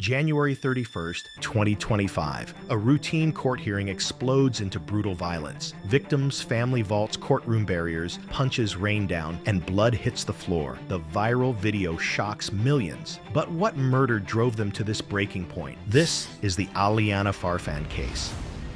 January 31st, 2025. A routine court hearing explodes into brutal violence. Victims' family vaults courtroom barriers, punches rain down, and blood hits the floor. The viral video shocks millions. But what murder drove them to this breaking point? This is the Aliana Farfan case.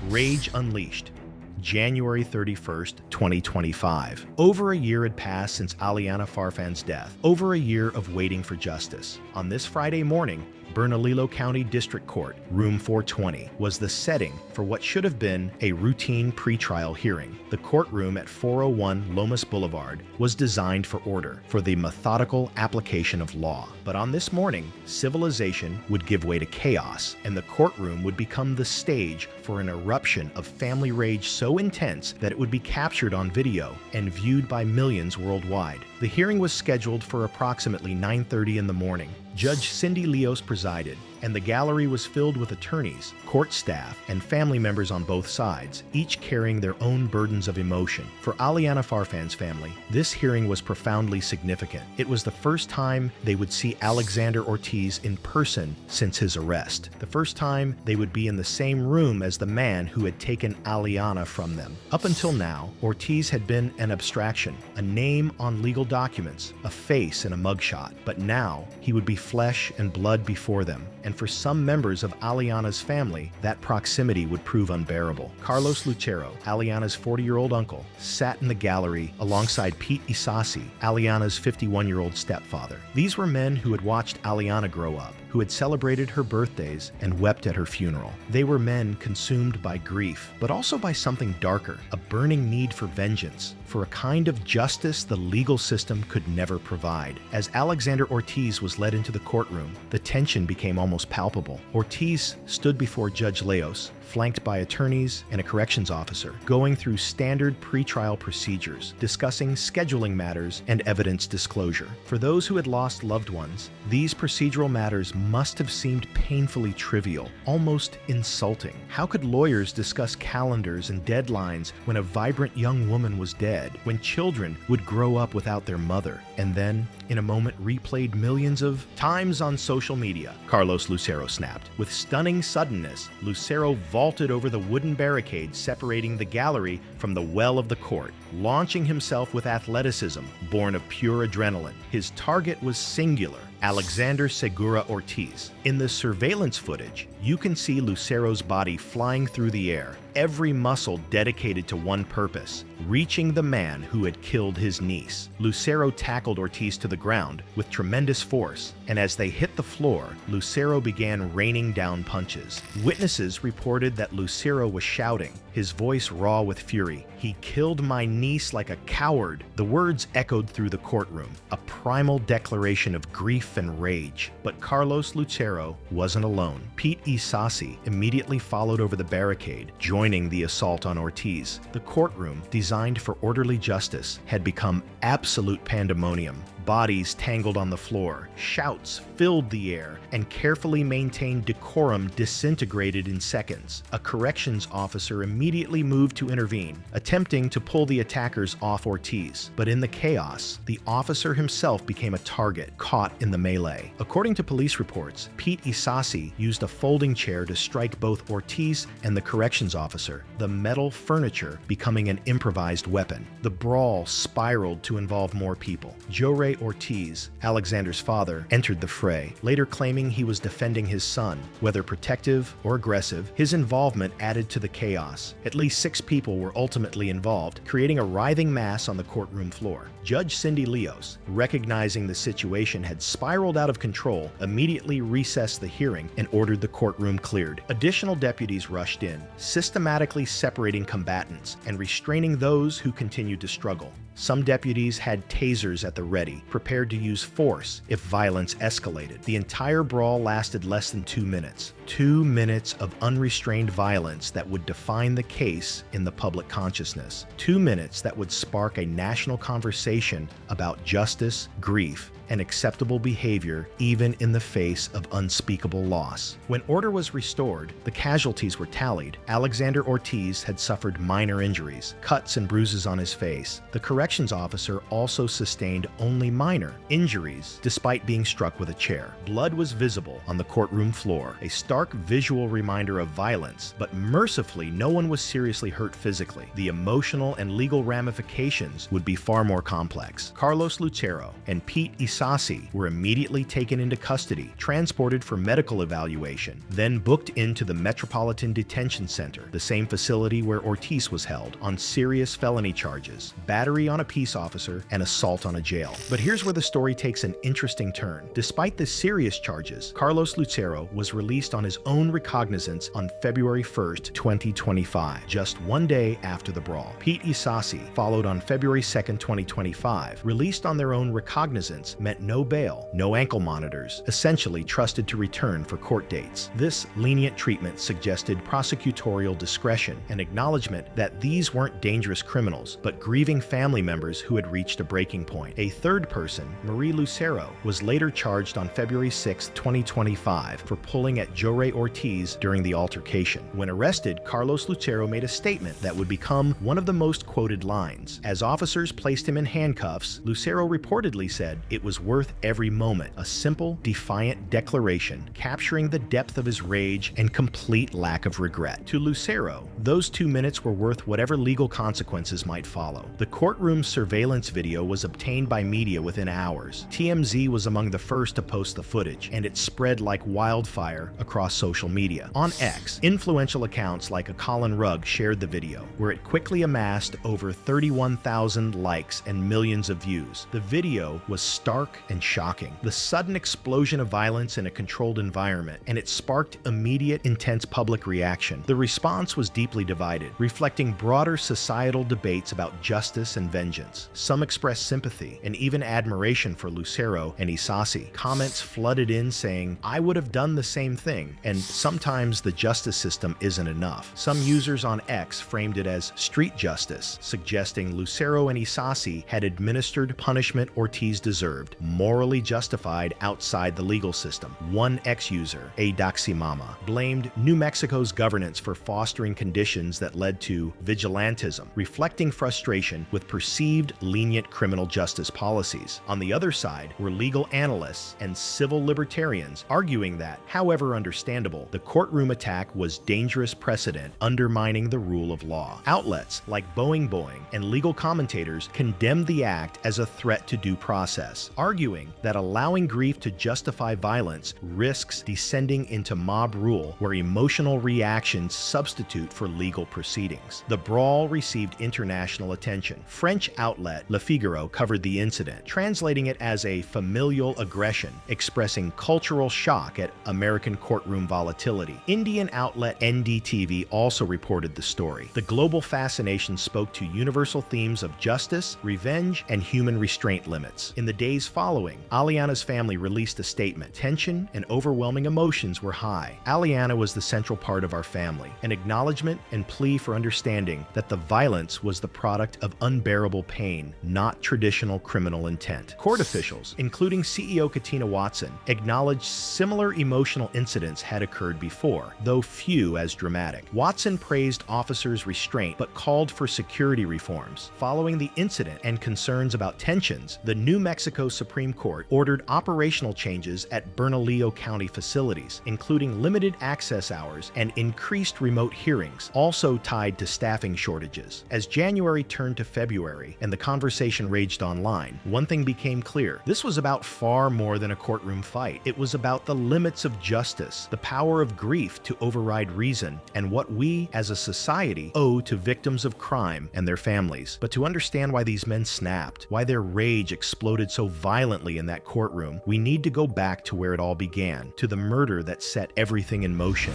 Rage unleashed. January 31st, 2025. Over a year had passed since Aliana Farfan's death. Over a year of waiting for justice. On this Friday morning, Bernalillo County District Court, Room 420, was the setting for what should have been a routine pretrial hearing. The courtroom at 401 Lomas Boulevard was designed for order, for the methodical application of law. But on this morning, civilization would give way to chaos, and the courtroom would become the stage for an eruption of family rage so intense that it would be captured on video and viewed by millions worldwide. The hearing was scheduled for approximately 9:30 in the morning. Judge Cindy Leos presided, and the gallery was filled with attorneys, court staff, and family members on both sides, each carrying their own burdens of emotion. For Aliana Farfan's family, this hearing was profoundly significant. It was the first time they would see Alexander Ortiz in person since his arrest. The first time they would be in the same room as the man who had taken Aliana from them. Up until now, Ortiz had been an abstraction, a name on legal documents, a face in a mugshot. But now, he would be flesh and blood before them. And for some members of Aliana's family, that proximity would prove unbearable. Carlos Lucero, Aliana's 40-year-old uncle, sat in the gallery alongside Pete Isasi, Aliana's 51-year-old stepfather. These were men who had watched Aliana grow up, who had celebrated her birthdays and wept at her funeral. They were men consumed by grief, but also by something darker, a burning need for vengeance, for a kind of justice the legal system could never provide. As Alexander Ortiz was led into the courtroom, the tension became almost palpable. Ortiz stood before Judge Leos, flanked by attorneys and a corrections officer, going through standard pretrial procedures, discussing scheduling matters and evidence disclosure. For those who had lost loved ones, these procedural matters must have seemed painfully trivial, almost insulting. How could lawyers discuss calendars and deadlines when a vibrant young woman was dead, when children would grow up without their mother, and then, in a moment replayed millions of times on social media? Carlos Lucero snapped. With stunning suddenness, Lucero vaulted over the wooden barricade separating the gallery from the well of the court, launching himself with athleticism born of pure adrenaline. His target was singular: Alexander Segura Ortiz. In the surveillance footage, you can see Lucero's body flying through the air, every muscle dedicated to one purpose: reaching the man who had killed his niece. Lucero tackled Ortiz to the ground with tremendous force, and as they hit the floor, Lucero began raining down punches. Witnesses reported that Lucero was shouting, his voice raw with fury. "He killed my niece like a coward." The words echoed through the courtroom, a primal declaration of grief and rage. But Carlos Lucero wasn't alone. Pete Isasi immediately followed over the barricade, joining the assault on Ortiz. The courtroom, designed for orderly justice, had become absolute pandemonium. Bodies tangled on the floor, shouts filled the air, and carefully maintained decorum disintegrated in seconds. A corrections officer immediately moved to intervene, attempting to pull the attackers off Ortiz. But in the chaos, the officer himself became a target, caught in the melee. According to police reports, Pete Isasi used a folding chair to strike both Ortiz and the corrections officer, the metal furniture becoming an improvised weapon. The brawl spiraled to involve more people. Jorge Ortiz, Alexander's father, entered the fray, later claiming he was defending his son. Whether protective or aggressive, his involvement added to the chaos. At least 6 people were ultimately involved, creating a writhing mass on the courtroom floor. Judge Cindy Leos, recognizing the situation had spiraled out of control, immediately recessed the hearing and ordered the courtroom cleared. Additional deputies rushed in, systematically separating combatants and restraining those who continued to struggle. Some deputies had tasers at the ready, prepared to use force if violence escalated. The entire brawl lasted less than 2 minutes. 2 minutes of unrestrained violence that would define the case in the public consciousness. 2 minutes that would spark a national conversation about justice, grief, and acceptable behavior even in the face of unspeakable loss. When order was restored, the casualties were tallied. Alexander Ortiz had suffered minor injuries, cuts and bruises on his face. The corrections corrections officer also sustained only minor injuries despite being struck with a chair. Blood was visible on the courtroom floor, a stark visual reminder of violence, but mercifully no one was seriously hurt physically. The emotional and legal ramifications would be far more complex. Carlos Lucero and Pete Isasi were immediately taken into custody, transported for medical evaluation, then booked into the Metropolitan Detention Center, the same facility where Ortiz was held, on serious felony charges, battery on a peace officer, and assault on a jail. But here's where the story takes an interesting turn. Despite the serious charges, Carlos Lucero was released on his own recognizance on February 1st, 2025, just one day after the brawl. Pete Isasi followed on February 2nd, 2025. Released on their own recognizance meant no bail, no ankle monitors, essentially trusted to return for court dates. This lenient treatment suggested prosecutorial discretion and acknowledgement that these weren't dangerous criminals, but grieving family members who had reached a breaking point. A third person, Marie Lucero, was later charged on February 6, 2025 for pulling at Jorge Ortiz during the altercation. When arrested, Carlos Lucero made a statement that would become one of the most quoted lines. As officers placed him in handcuffs, Lucero reportedly said it was worth every moment, a simple, defiant declaration capturing the depth of his rage and complete lack of regret. To Lucero, those 2 minutes were worth whatever legal consequences might follow. The courtroom surveillance video was obtained by media within hours. TMZ was among the first to post the footage, and it spread like wildfire across social media. On X, influential accounts like a Colin Rugg shared the video, where it quickly amassed over 31,000 likes and millions of views. The video was stark and shocking. The sudden explosion of violence in a controlled environment, and it sparked immediate, intense public reaction. The response was deeply divided, reflecting broader societal debates about justice and vengeance. Some expressed sympathy and even admiration for Lucero and Isasi. Comments flooded in saying, "I would have done the same thing," and "sometimes the justice system isn't enough." Some users on X framed it as street justice, suggesting Lucero and Isasi had administered punishment Ortiz deserved, morally justified outside the legal system. One X user, A Daximama, blamed New Mexico's governance for fostering conditions that led to vigilantism, reflecting frustration with perceived lenient criminal justice policies. On the other side were legal analysts and civil libertarians arguing that, however understandable, the courtroom attack was dangerous precedent undermining the rule of law. Outlets like Boing Boing and legal commentators condemned the act as a threat to due process, arguing that allowing grief to justify violence risks descending into mob rule where emotional reactions substitute for legal proceedings. The brawl received international attention. French outlet Le Figaro covered the incident, translating it as a familial aggression, expressing cultural shock at American courtroom volatility. Indian outlet NDTV also reported the story. The global fascination spoke to universal themes of justice, revenge, and human restraint limits. In the days following, Aliana's family released a statement. Tension and overwhelming emotions were high. Aliana was the central part of our family, an acknowledgement and plea for understanding that the violence was the product of unbearable pain, not traditional criminal intent. Court officials, including CEO Katina Watson, acknowledged similar emotional incidents had occurred before, though few as dramatic. Watson praised officers' restraint but called for security reforms. Following the incident and concerns about tensions, the New Mexico Supreme Court ordered operational changes at Bernalillo County facilities, including limited access hours and increased remote hearings, also tied to staffing shortages. As January turned to February and the conversation raged online, one thing became clear. This was about far more than a courtroom fight. It was about the limits of justice, the power of grief to override reason, and what we as a society owe to victims of crime and their families. But to understand why these men snapped, why their rage exploded so violently in that courtroom, we need to go back to where it all began, to the murder that set everything in motion.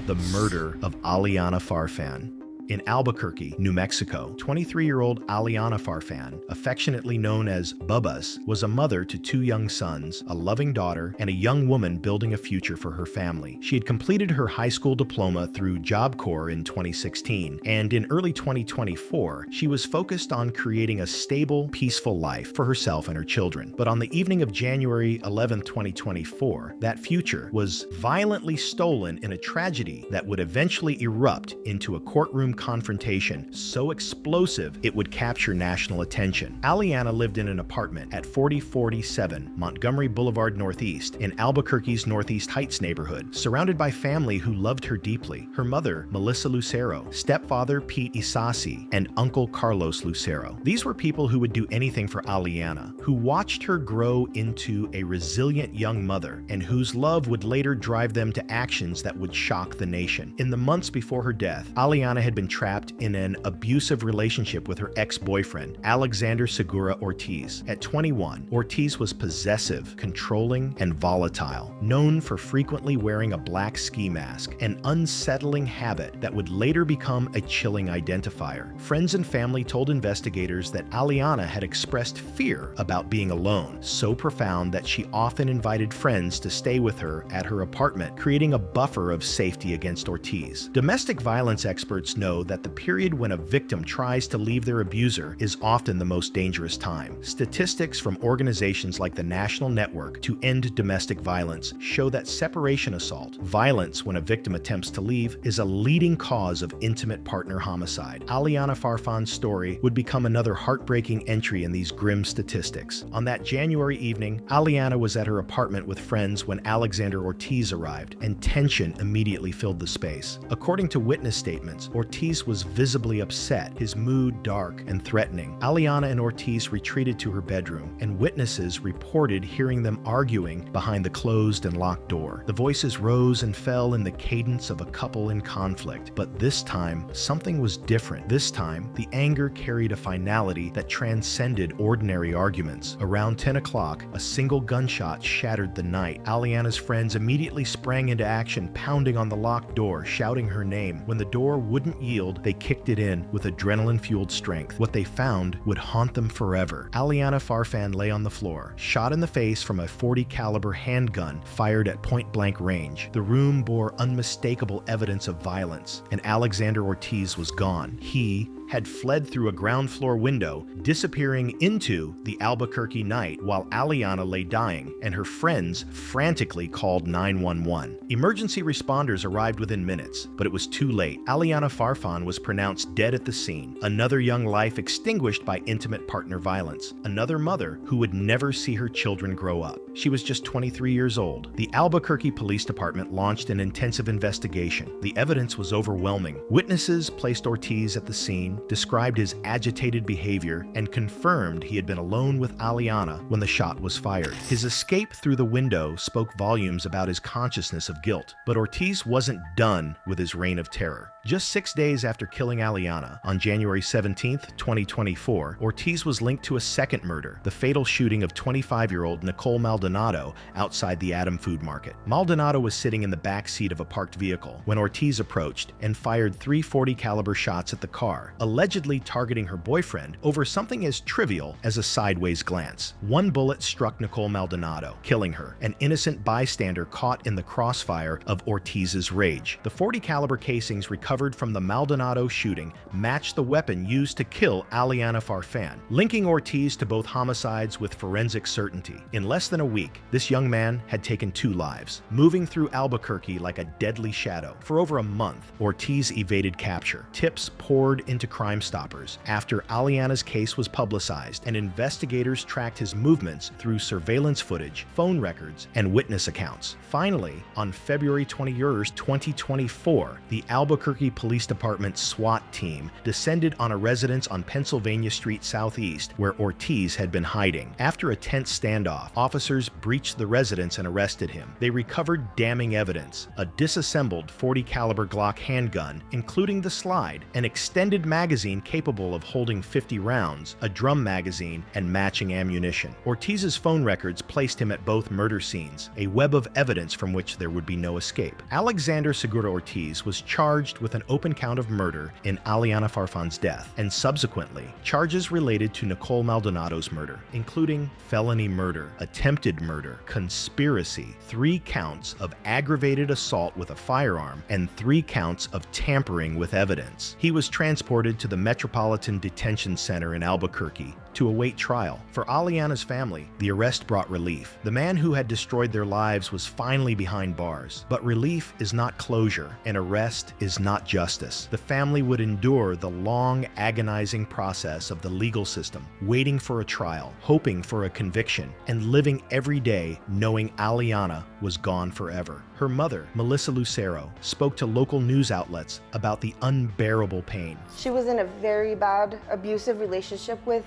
The murder of Aliana Farfan. In Albuquerque, New Mexico, 23-year-old Aliana Farfan, affectionately known as Bubba's, was a mother to 2 young sons, a loving daughter, and a young woman building a future for her family. She had completed her high school diploma through Job Corps in 2016, and in early 2024, she was focused on creating a stable, peaceful life for herself and her children. But on the evening of January 11, 2024, that future was violently stolen in a tragedy that would eventually erupt into a courtroom confrontation so explosive it would capture national attention. Aliana lived in an apartment at 4047 Montgomery Boulevard Northeast in Albuquerque's Northeast Heights neighborhood, surrounded by family who loved her deeply. Her mother, Melissa Lucero, stepfather Pete Isasi, and uncle Carlos Lucero. These were people who would do anything for Aliana, who watched her grow into a resilient young mother, and whose love would later drive them to actions that would shock the nation. In the months before her death, Aliana had been trapped in an abusive relationship with her ex-boyfriend, Alexander Segura Ortiz. At 21, Ortiz was possessive, controlling, and volatile, known for frequently wearing a black ski mask, an unsettling habit that would later become a chilling identifier. Friends and family told investigators that Aliana had expressed fear about being alone, so profound that she often invited friends to stay with her at her apartment, creating a buffer of safety against Ortiz. Domestic violence experts know that the period when a victim tries to leave their abuser is often the most dangerous time. Statistics from organizations like the National Network to End Domestic Violence show that separation assault, violence when a victim attempts to leave, is a leading cause of intimate partner homicide. Aliana Farfan's story would become another heartbreaking entry in these grim statistics. On that January evening, Aliana was at her apartment with friends when Alexander Ortiz arrived, and tension immediately filled the space. According to witness statements, Ortiz was visibly upset, his mood dark and threatening. Aliana and Ortiz retreated to her bedroom, and witnesses reported hearing them arguing behind the closed and locked door. The voices rose and fell in the cadence of a couple in conflict, but this time, something was different. This time, the anger carried a finality that transcended ordinary arguments. Around 10 o'clock, a single gunshot shattered the night. Aliana's friends immediately sprang into action, pounding on the locked door, shouting her name. When the door wouldn't yield, they kicked it in with adrenaline-fueled strength. What they found would haunt them forever. Aliana Farfan lay on the floor, shot in the face from a .40 caliber handgun fired at point-blank range. The room bore unmistakable evidence of violence, and Alexander Ortiz was gone. He had fled through a ground floor window, disappearing into the Albuquerque night while Aliana lay dying, and her friends frantically called 911. Emergency responders arrived within minutes, but it was too late. Aliana Farfan was pronounced dead at the scene. Another young life extinguished by intimate partner violence. Another mother who would never see her children grow up. She was just 23 years old. The Albuquerque Police Department launched an intensive investigation. The evidence was overwhelming. Witnesses placed Ortiz at the scene, described his agitated behavior, and confirmed he had been alone with Aliana when the shot was fired. His escape through the window spoke volumes about his consciousness of guilt, but Ortiz wasn't done with his reign of terror. Just 6 days after killing Aliana, on January 17, 2024, Ortiz was linked to a second murder, the fatal shooting of 25-year-old Nicole Maldonado outside the Adam Food Market. Maldonado was sitting in the back seat of a parked vehicle when Ortiz approached and fired 3 .40 caliber shots at the car, allegedly targeting her boyfriend over something as trivial as a sideways glance. One bullet struck Nicole Maldonado, killing her, an innocent bystander caught in the crossfire of Ortiz's rage. The .40 caliber casings recovered from the Maldonado shooting matched the weapon used to kill Aliana Farfan, linking Ortiz to both homicides with forensic certainty. In less than a week, this young man had taken 2 lives, moving through Albuquerque like a deadly shadow. For over a month, Ortiz evaded capture. Tips poured into Crime Stoppers after Aliana's case was publicized, and investigators tracked his movements through surveillance footage, phone records, and witness accounts. Finally, on February 21, 2024, the Albuquerque Police Department SWAT team descended on a residence on Pennsylvania Street Southeast where Ortiz had been hiding. After a tense standoff, officers breached the residence and arrested him. They recovered damning evidence: a disassembled .40 caliber Glock handgun, including the slide, an extended magazine capable of holding 50 rounds, a drum magazine, and matching ammunition. Ortiz's phone records placed him at both murder scenes, a web of evidence from which there would be no escape. Alexander Segura Ortiz was charged with an open count of murder in Aliana Farfan's death, and subsequently, charges related to Nicole Maldonado's murder, including felony murder, attempted murder, conspiracy, 3 counts of aggravated assault with a firearm, and 3 counts of tampering with evidence. He was transported to the Metropolitan Detention Center in Albuquerque, to await trial. For Aliana's family, the arrest brought relief. The man who had destroyed their lives was finally behind bars. But relief is not closure, and arrest is not justice. The family would endure the long, agonizing process of the legal system, waiting for a trial, hoping for a conviction, and living every day knowing Aliana was gone forever. Her mother, Melissa Lucero, spoke to local news outlets about the unbearable pain. She was in a very bad, abusive relationship with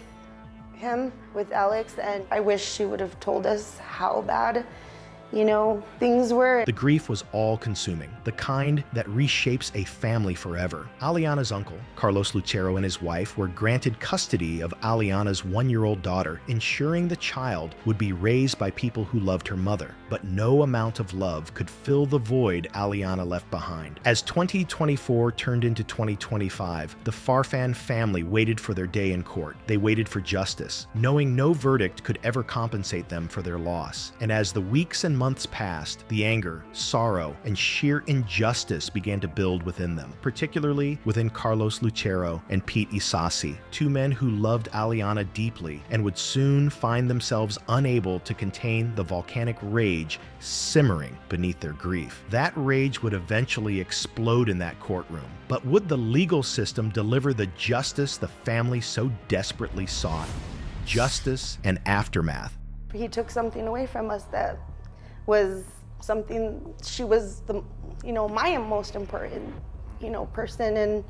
him, with Alex, and I wish she would have told us how bad, things were. The grief was all-consuming, the kind that reshapes a family forever. Aliana's uncle, Carlos Lucero, and his wife were granted custody of Aliana's 1-year-old daughter, ensuring the child would be raised by people who loved her mother. But no amount of love could fill the void Aliana left behind. As 2024 turned into 2025, the Farfan family waited for their day in court. They waited for justice, knowing no verdict could ever compensate them for their loss. And as the weeks and months passed, the anger, sorrow, and sheer injustice began to build within them, particularly within Carlos Lucero and Pete Isasi, two men who loved Aliana deeply and would soon find themselves unable to contain the volcanic rage simmering beneath their grief. That rage would eventually explode in that courtroom. But would the legal system deliver the justice the family so desperately sought? Justice and aftermath. He took something away from us that was something. She was my most important, person, and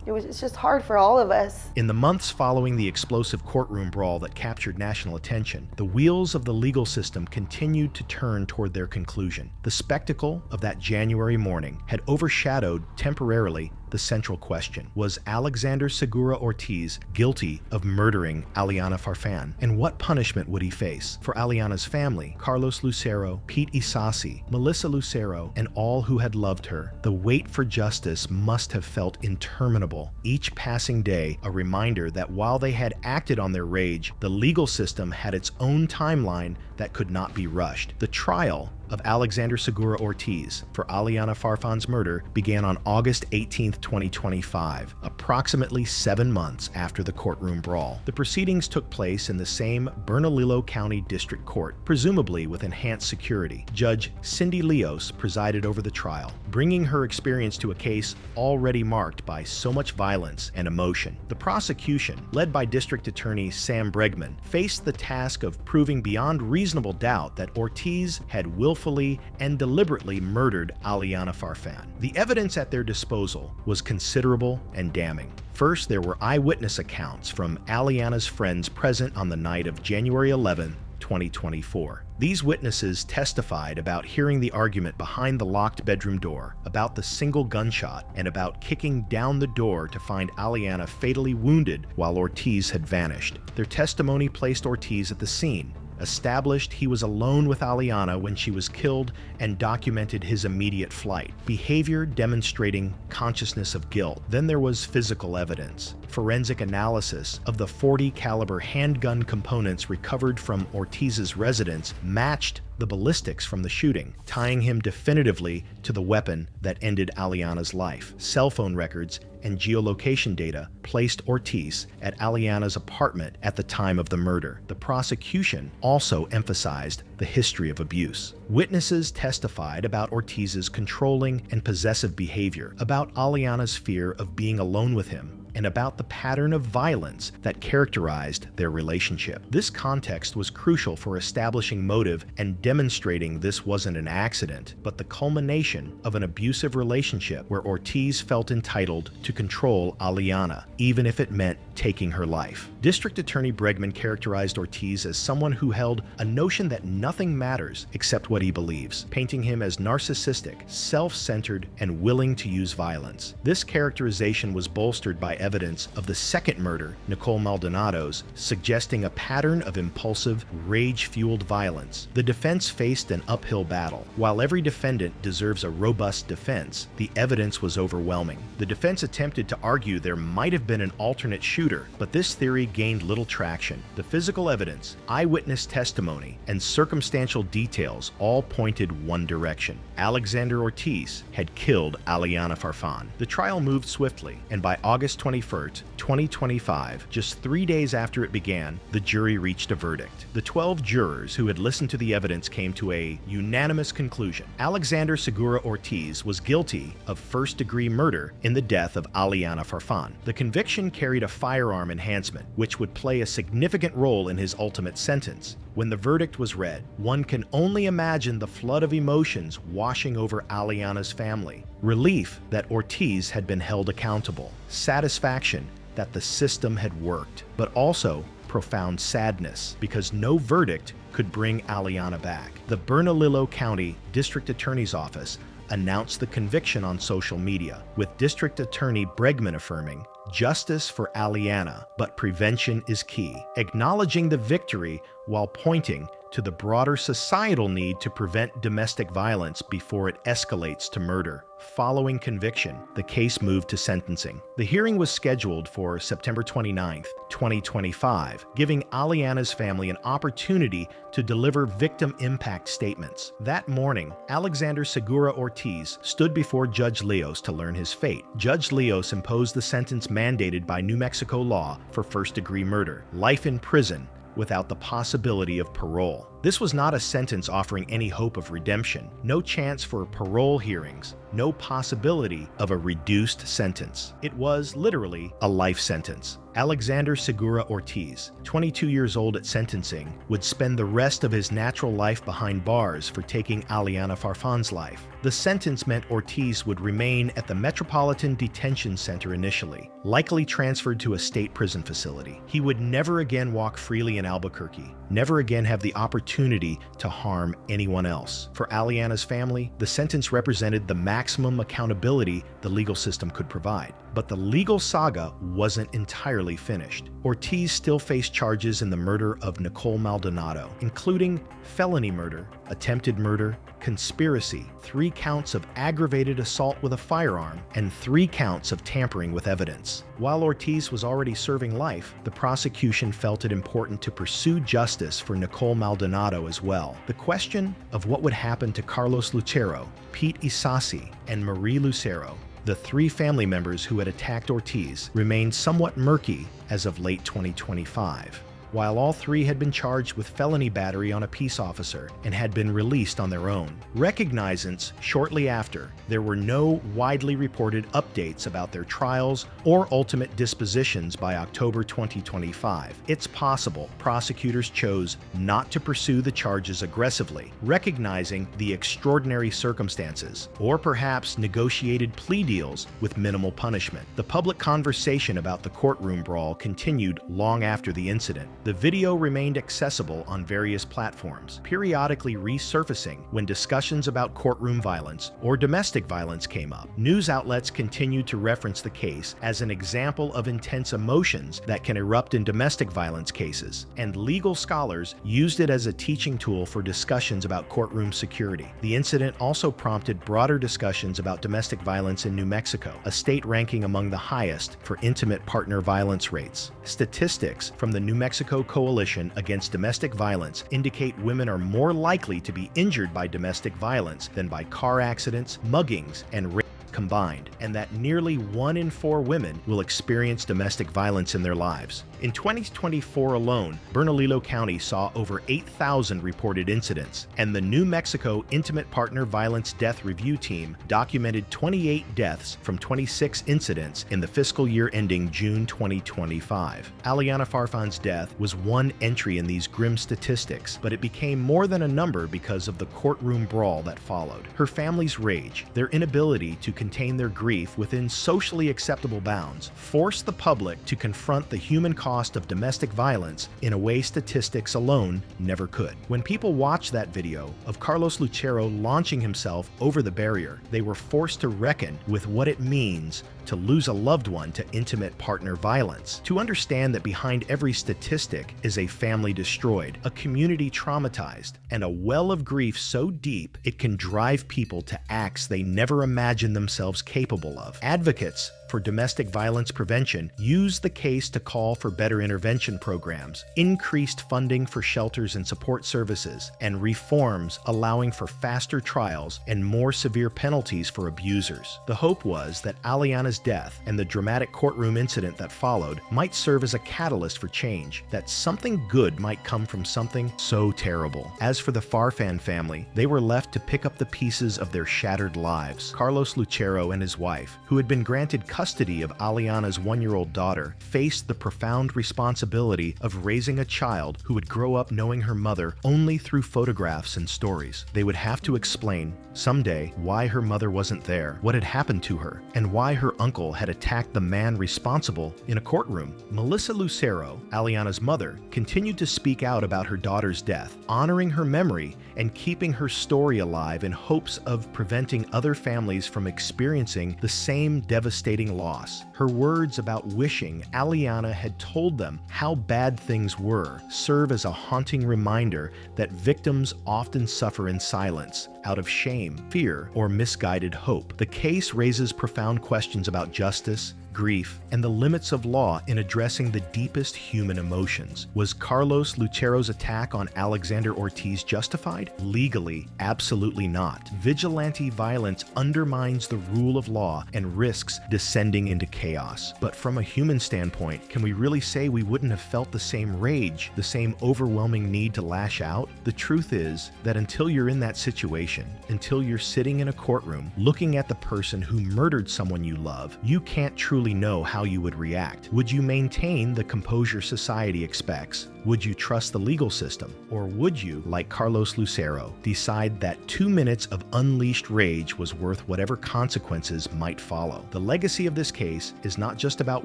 it's just hard for all of us. In the months following the explosive courtroom brawl that captured national attention, the wheels of the legal system continued to turn toward their conclusion. The spectacle of that January morning had overshadowed temporarily the central question. Was Alexander Segura Ortiz guilty of murdering Aliana Farfan? And what punishment would he face? For Aliana's family, Carlos Lucero, Pete Isasi, Melissa Lucero, and all who had loved her, the wait for justice must have felt interminable. Each passing day, a reminder that while they had acted on their rage, the legal system had its own timeline that could not be rushed. The trial of Alexander Segura Ortiz for Aliana Farfan's murder began on August 18, 2025, approximately 7 months after the courtroom brawl. The proceedings took place in the same Bernalillo County District Court, presumably with enhanced security. Judge Cindy Leos presided over the trial, bringing her experience to a case already marked by so much violence and emotion. The prosecution, led by District Attorney Sam Bregman, faced the task of proving beyond reasonable doubt that Ortiz had willfully and deliberately murdered Aliana Farfan. The evidence at their disposal was considerable and damning. First, there were eyewitness accounts from Aliana's friends present on the night of January 11, 2024. These witnesses testified about hearing the argument behind the locked bedroom door, about the single gunshot, and about kicking down the door to find Aliana fatally wounded while Ortiz had vanished. Their testimony placed Ortiz at the scene, established he was alone with Aliana when she was killed, and documented his immediate flight. Behavior demonstrating consciousness of guilt. Then there was physical evidence. Forensic analysis of the .40 caliber handgun components recovered from Ortiz's residence matched the ballistics from the shooting, tying him definitively to the weapon that ended Aliana's life. Cell phone records and geolocation data placed Ortiz at Aliana's apartment at the time of the murder. The prosecution also emphasized the history of abuse. Witnesses testified about Ortiz's controlling and possessive behavior, about Aliana's fear of being alone with him, and about the pattern of violence that characterized their relationship. This context was crucial for establishing motive and demonstrating this wasn't an accident, but the culmination of an abusive relationship where Ortiz felt entitled to control Aliana, even if it meant taking her life. District Attorney Bregman characterized Ortiz as someone who held a notion that nothing matters except what he believes, painting him as narcissistic, self-centered, and willing to use violence. This characterization was bolstered by evidence of the second murder, Nicole Maldonado's, suggesting a pattern of impulsive, rage-fueled violence. The defense faced an uphill battle. While every defendant deserves a robust defense, the evidence was overwhelming. The defense attempted to argue there might have been an alternate shooter, but this theory gained little traction. The physical evidence, eyewitness testimony, and circumstantial details all pointed one direction. Alexander Ortiz had killed Aliana Farfan. The trial moved swiftly, and by August 25, 21st, 2025, just 3 days after it began, the jury reached a verdict. The 12 jurors who had listened to the evidence came to a unanimous conclusion. Alexander Segura Ortiz was guilty of first-degree murder in the death of Aliana Farfan. The conviction carried a firearm enhancement, which would play a significant role in his ultimate sentence. When the verdict was read, one can only imagine the flood of emotions washing over Aliana's family. Relief that Ortiz had been held accountable, satisfaction that the system had worked, but also profound sadness because no verdict could bring Aliana back. The Bernalillo County District Attorney's Office announced the conviction on social media, with District Attorney Bregman affirming, "Justice for Aliana, but prevention is key," acknowledging the victory while pointing to the broader societal need to prevent domestic violence before it escalates to murder. Following conviction, the case moved to sentencing. The hearing was scheduled for September 29th, 2025, giving Aliana's family an opportunity to deliver victim impact statements. That morning, Alexander Segura Ortiz stood before Judge Leos to learn his fate. Judge Leos imposed the sentence mandated by New Mexico law for first-degree murder: life in prison without the possibility of parole. This was not a sentence offering any hope of redemption, no chance for parole hearings, no possibility of a reduced sentence. It was literally a life sentence. Alexander Segura Ortiz, 22 years old at sentencing, would spend the rest of his natural life behind bars for taking Aliana Farfan's life. The sentence meant Ortiz would remain at the Metropolitan Detention Center initially, likely transferred to a state prison facility. He would never again walk freely in Albuquerque, never again have the opportunity to harm anyone else. For Aliana's family, the sentence represented the maximum accountability the legal system could provide. But the legal saga wasn't entirely finished. Ortiz still faced charges in the murder of Nicole Maldonado, including felony murder, attempted murder, conspiracy, 3 counts of aggravated assault with a firearm, and 3 counts of tampering with evidence. While Ortiz was already serving life, the prosecution felt it important to pursue justice for Nicole Maldonado as well. The question of what would happen to Carlos Lucero, Pete Isasi, and Marie Lucero, the 3 family members who had attacked Ortiz, remained somewhat murky as of late 2025. While all 3 had been charged with felony battery on a peace officer and had been released on their own. Recognizance shortly after, there were no widely reported updates about their trials or ultimate dispositions by October 2025. It's possible prosecutors chose not to pursue the charges aggressively, recognizing the extraordinary circumstances, or perhaps negotiated plea deals with minimal punishment. The public conversation about the courtroom brawl continued long after the incident. The video remained accessible on various platforms, periodically resurfacing when discussions about courtroom violence or domestic violence came up. News outlets continued to reference the case as an example of intense emotions that can erupt in domestic violence cases, and legal scholars used it as a teaching tool for discussions about courtroom security. The incident also prompted broader discussions about domestic violence in New Mexico, a state ranking among the highest for intimate partner violence rates. Statistics from the New Mexico Coalition Against Domestic Violence indicate women are more likely to be injured by domestic violence than by car accidents, muggings, and rape combined, and that nearly 1 in 4 women will experience domestic violence in their lives. In 2024 alone, Bernalillo County saw over 8,000 reported incidents, and the New Mexico Intimate Partner Violence Death Review Team documented 28 deaths from 26 incidents in the fiscal year ending June 2025. Aliana Farfan's death was one entry in these grim statistics, but it became more than a number because of the courtroom brawl that followed. Her family's rage, their inability to contain their grief within socially acceptable bounds, forced the public to confront the human cost of domestic violence in a way statistics alone never could. When people watched that video of Carlos Lucero launching himself over the barrier, they were forced to reckon with what it means to lose a loved one to intimate partner violence, to understand that behind every statistic is a family destroyed, a community traumatized, and a well of grief so deep it can drive people to acts they never imagined themselves capable of. Advocates for domestic violence prevention used the case to call for better intervention programs, increased funding for shelters and support services, and reforms allowing for faster trials and more severe penalties for abusers. The hope was that Aliana's death and the dramatic courtroom incident that followed might serve as a catalyst for change, that something good might come from something so terrible. As for the Farfan family, they were left to pick up the pieces of their shattered lives. Carlos Lucero and his wife, who had been granted custody of Aliana's 1-year-old daughter, faced the profound responsibility of raising a child who would grow up knowing her mother only through photographs and stories. They would have to explain, someday, why her mother wasn't there, what had happened to her, and why her uncle had attacked the man responsible in a courtroom. Melissa Lucero, Aliana's mother, continued to speak out about her daughter's death, honoring her memory and keeping her story alive in hopes of preventing other families from experiencing the same devastating loss. Her words about wishing Aliana had told them how bad things were serve as a haunting reminder that victims often suffer in silence, out of shame, fear, or misguided hope. The case raises profound questions about justice, grief, and the limits of law in addressing the deepest human emotions. Was Carlos Lucero's attack on Alexander Ortiz justified? Legally, absolutely not. Vigilante violence undermines the rule of law and risks descending into chaos. But from a human standpoint, can we really say we wouldn't have felt the same rage, the same overwhelming need to lash out? The truth is that until you're in that situation, until you're sitting in a courtroom looking at the person who murdered someone you love, you can't truly know how you would react. Would you maintain the composure society expects? Would you trust the legal system? Or would you, like Carlos Lucero, decide that 2 minutes of unleashed rage was worth whatever consequences might follow? The legacy of this case is not just about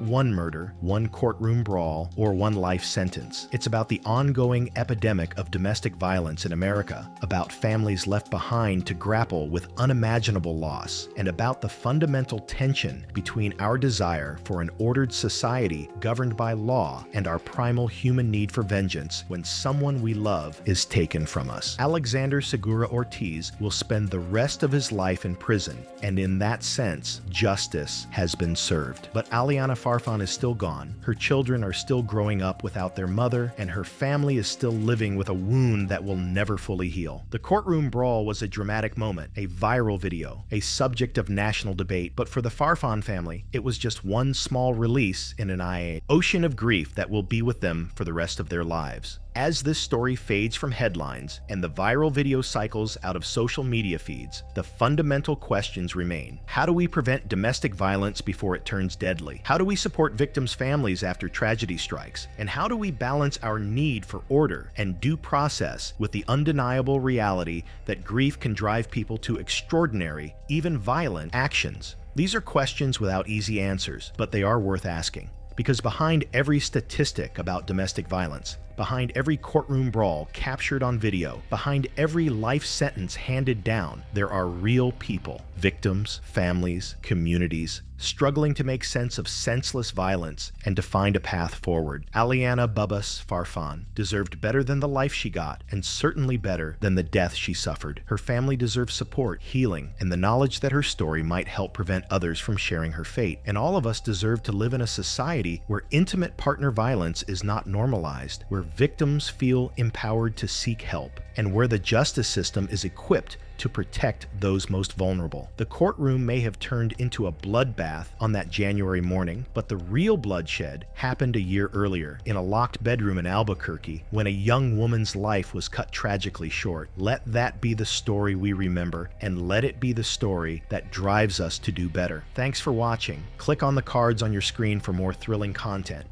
one murder, one courtroom brawl, or one life sentence. It's about the ongoing epidemic of domestic violence in America, about families left behind to grapple with unimaginable loss, and about the fundamental tension between our desire for an ordered society governed by law and our primal human need for vengeance when someone we love is taken from us. Alexander Segura Ortiz will spend the rest of his life in prison, and in that sense, justice has been served. But Aliana Farfan is still gone. Her children are still growing up without their mother, and her family is still living with a wound that will never fully heal. The courtroom brawl was a dramatic moment, a viral video, a subject of national debate, but for the Farfan family, it was just one small release in an ocean of grief that will be with them for the rest of their lives. As this story fades from headlines and the viral video cycles out of social media feeds, the fundamental questions remain. How do we prevent domestic violence before it turns deadly? How do we support victims' families after tragedy strikes? And how do we balance our need for order and due process with the undeniable reality that grief can drive people to extraordinary, even violent actions? These are questions without easy answers, but they are worth asking. Because behind every statistic about domestic violence, behind every courtroom brawl captured on video, behind every life sentence handed down, there are real people, victims, families, communities, struggling to make sense of senseless violence and to find a path forward. Aliana Bubbas Farfan deserved better than the life she got, and certainly better than the death she suffered. Her family deserves support, healing, and the knowledge that her story might help prevent others from sharing her fate. And all of us deserve to live in a society where intimate partner violence is not normalized, where victims feel empowered to seek help, and where the justice system is equipped to protect those most vulnerable. The courtroom may have turned into a bloodbath on that January morning, but the real bloodshed happened a year earlier in a locked bedroom in Albuquerque when a young woman's life was cut tragically short. Let that be the story we remember, and let it be the story that drives us to do better. Thanks for watching. Click on the cards on your screen for more thrilling content.